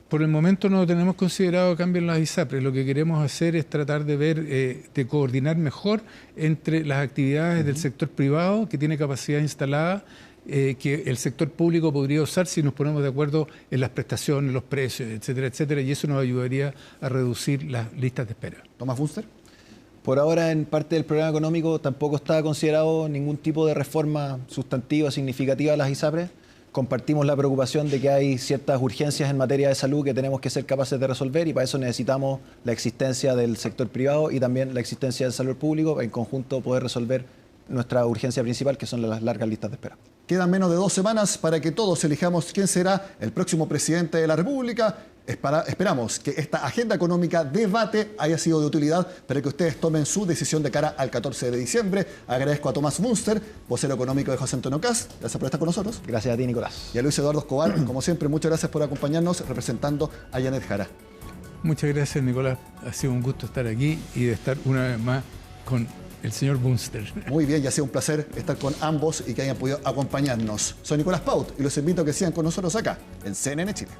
Por el momento no tenemos considerado cambio en las ISAPRES. Lo que queremos hacer es tratar de ver, de coordinar mejor entre las actividades del sector privado, que tiene capacidad instalada, que el sector público podría usar si nos ponemos de acuerdo en las prestaciones, los precios, etcétera, etcétera, y eso nos ayudaría a reducir las listas de espera. Tomás Bunster. Por ahora, en parte del programa económico tampoco está considerado ningún tipo de reforma sustantiva significativa a las ISAPRES. Compartimos la preocupación de que hay ciertas urgencias en materia de salud que tenemos que ser capaces de resolver y para eso necesitamos la existencia del sector privado y también la existencia del sector público, en conjunto poder resolver nuestra urgencia principal, que son las largas listas de espera. Quedan menos de 2 semanas para que todos elijamos quién será el próximo presidente de la República. Esperamos que esta agenda económica debate haya sido de utilidad para que ustedes tomen su decisión de cara al 14 de diciembre. Agradezco a Tomás Bunster, vocero económico de José Antonio Kast. Gracias por estar con nosotros. Gracias a ti, Nicolás. Y a Luis Eduardo Escobar, como siempre, muchas gracias por acompañarnos representando a Janet Jara. Muchas gracias, Nicolás. Ha sido un gusto estar aquí y de estar una vez más con el señor Bunster. Muy bien, y ha sido un placer estar con ambos y que hayan podido acompañarnos. Soy Nicolás Paut y los invito a que sigan con nosotros acá en CNN Chile.